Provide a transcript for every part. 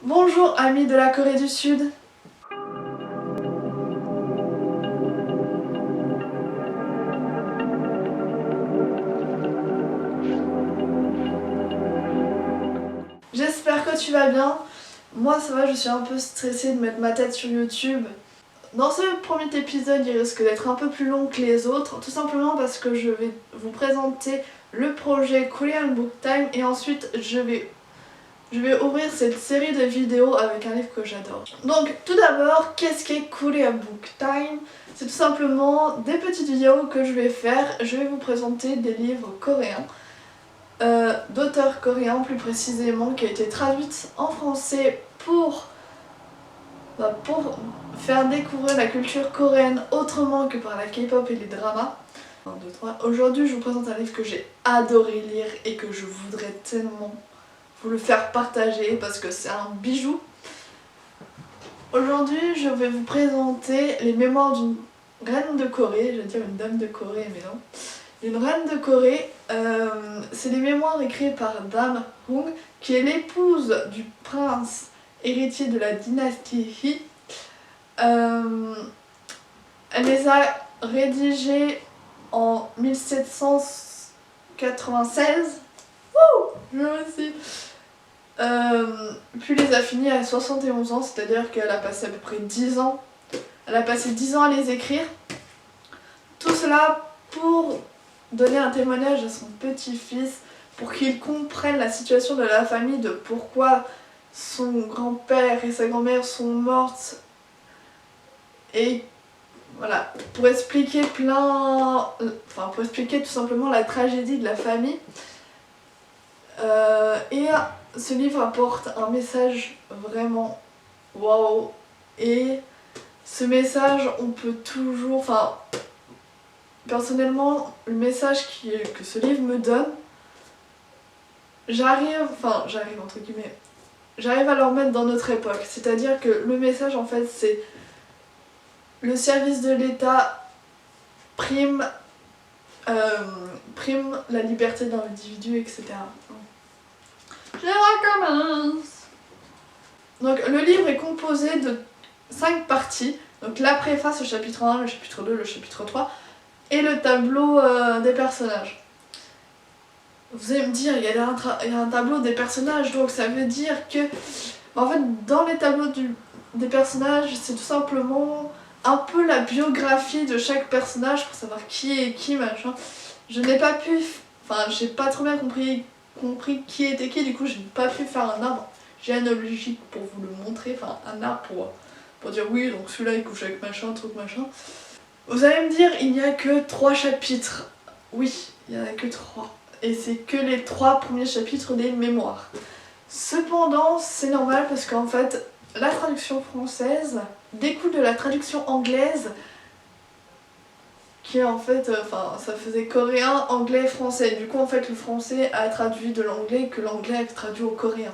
Bonjour amis de la Corée du Sud. J'espère que tu vas bien. Moi ça va, je suis un peu stressée de mettre ma tête sur YouTube. Dans ce premier épisode, il risque d'être un peu plus long que les autres, tout simplement parce que je vais vous présenter le projet Korean Book Time et ensuite je vais ouvrir cette série de vidéos avec un livre que j'adore. Donc tout d'abord, qu'est-ce qu'est Korean Book Time? C'est tout simplement des petites vidéos que je vais faire. Je vais vous présenter des livres coréens, d'auteurs coréens plus précisément, qui a été traduite en français pour faire découvrir la culture coréenne autrement que par la K-pop et les dramas. 1, 2, 3. Aujourd'hui je vous présente un livre que j'ai adoré lire et que je voudrais tellement vous le faire partager parce que c'est un bijou. Aujourd'hui je vais vous présenter les mémoires d'une reine de Corée, je vais dire une dame de Corée mais non. Une reine de Corée, c'est les mémoires écrites par Dame Hong, qui est l'épouse du prince héritier de la dynastie Hee. Elle les a rédigées en 1796. Je aussi. Puis les a finies à 71 ans, c'est-à-dire qu'elle a passé à peu près 10 ans. Elle a passé 10 ans à les écrire. Tout cela pour donner un témoignage à son petit-fils, pour qu'il comprenne la situation de la famille, de pourquoi son grand-père et sa grand-mère sont mortes. Et voilà, pour expliquer pour expliquer tout simplement la tragédie de la famille. Et ce livre apporte un message vraiment waouh. Et ce message, on peut toujours... personnellement, le message que ce livre me donne, j'arrive entre guillemets, j'arrive à le remettre dans notre époque. C'est-à-dire que le message, en fait, c'est le service de l'État prime la liberté de l'individu, etc. Je recommence. Donc le livre est composé de 5 parties. Donc la préface, le chapitre 1, le chapitre 2, le chapitre 3 et le tableau des personnages. Vous allez me dire, il y a un tableau des personnages, donc ça veut dire que... En fait, dans les tableaux des personnages, c'est tout simplement un peu la biographie de chaque personnage pour savoir qui est qui, machin. Je n'ai pas pu... j'ai pas trop bien compris qui était qui, du coup je n'ai pas pu faire un arbre généalogique pour vous le montrer, un arbre pour dire oui, donc celui-là il couche avec machin, truc machin. Vous allez me dire, il n'y a que 3 chapitres. Oui, il n'y en a que 3. Et c'est que les 3 premiers chapitres des mémoires. Cependant, c'est normal parce qu'en fait, la traduction française découle de la traduction anglaise qui est en fait, ça faisait coréen, anglais, français. Du coup, en fait, le français a traduit de l'anglais que l'anglais a traduit au coréen.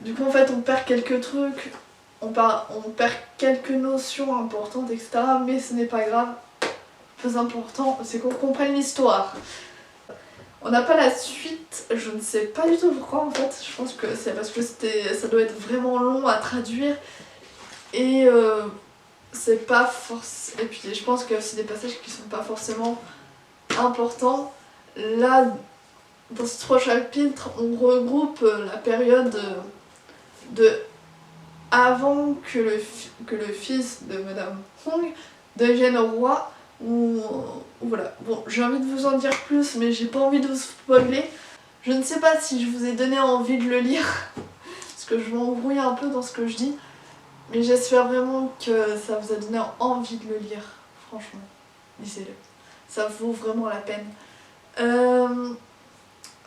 Du coup, en fait, on perd quelques trucs, on perd quelques notions importantes, etc. Mais ce n'est pas grave. Le plus important, c'est qu'on comprenne l'histoire. On n'a pas la suite, je ne sais pas du tout pourquoi en fait. Je pense que c'est parce que ça doit être vraiment long à traduire. Et c'est pas forcément... Et puis je pense qu'il y a aussi des passages qui sont pas forcément importants. Là, dans ces 3 chapitres, on regroupe la période de avant que le fils de Madame Hong devienne roi. Voilà. Bon, j'ai envie de vous en dire plus, mais j'ai pas envie de vous spoiler. Je ne sais pas si je vous ai donné envie de le lire, parce que je m'embrouille un peu dans ce que je dis. Mais j'espère vraiment que ça vous a donné envie de le lire. Franchement, lisez-le. Ça vaut vraiment la peine.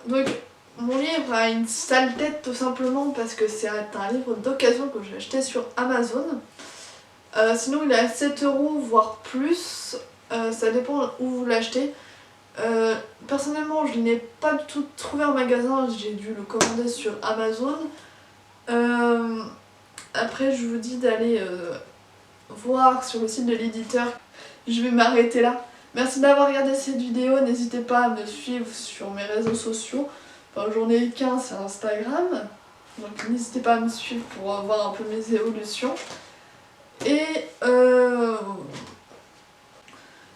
Donc, mon livre a une sale tête tout simplement parce que c'est un livre d'occasion que j'ai acheté sur Amazon. Sinon, il est à 7 €, voire plus. Ça dépend où vous l'achetez. Personnellement, je ne l'ai pas du tout trouvé en magasin. J'ai dû le commander sur Amazon. Après, je vous dis d'aller voir sur le site de l'éditeur. Je vais m'arrêter là. Merci d'avoir regardé cette vidéo. N'hésitez pas à me suivre sur mes réseaux sociaux. J'en ai qu'un, c'est Instagram. Donc n'hésitez pas à me suivre pour voir un peu mes évolutions. Et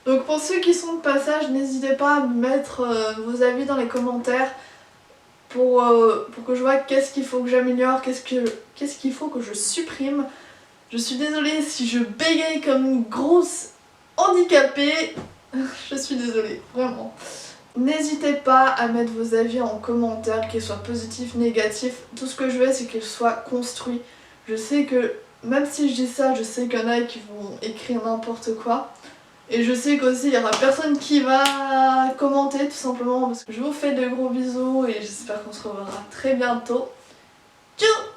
donc pour ceux qui sont de passage, n'hésitez pas à me mettre vos avis dans les commentaires pour que je vois qu'est-ce qu'il faut que j'améliore, qu'est-ce qu'il faut que je supprime. Je suis désolée si je bégaye comme une grosse handicapée, je suis désolée, vraiment. N'hésitez pas à mettre vos avis en commentaire, qu'ils soient positifs, négatifs. Tout ce que je veux, c'est qu'ils soient construits. Je sais que, même si je dis ça, je sais qu'il y en a qui vont écrire n'importe quoi. Et je sais qu'aussi, il y aura personne qui va commenter, tout simplement. Parce que je vous fais de gros bisous et j'espère qu'on se reverra très bientôt. Tchou!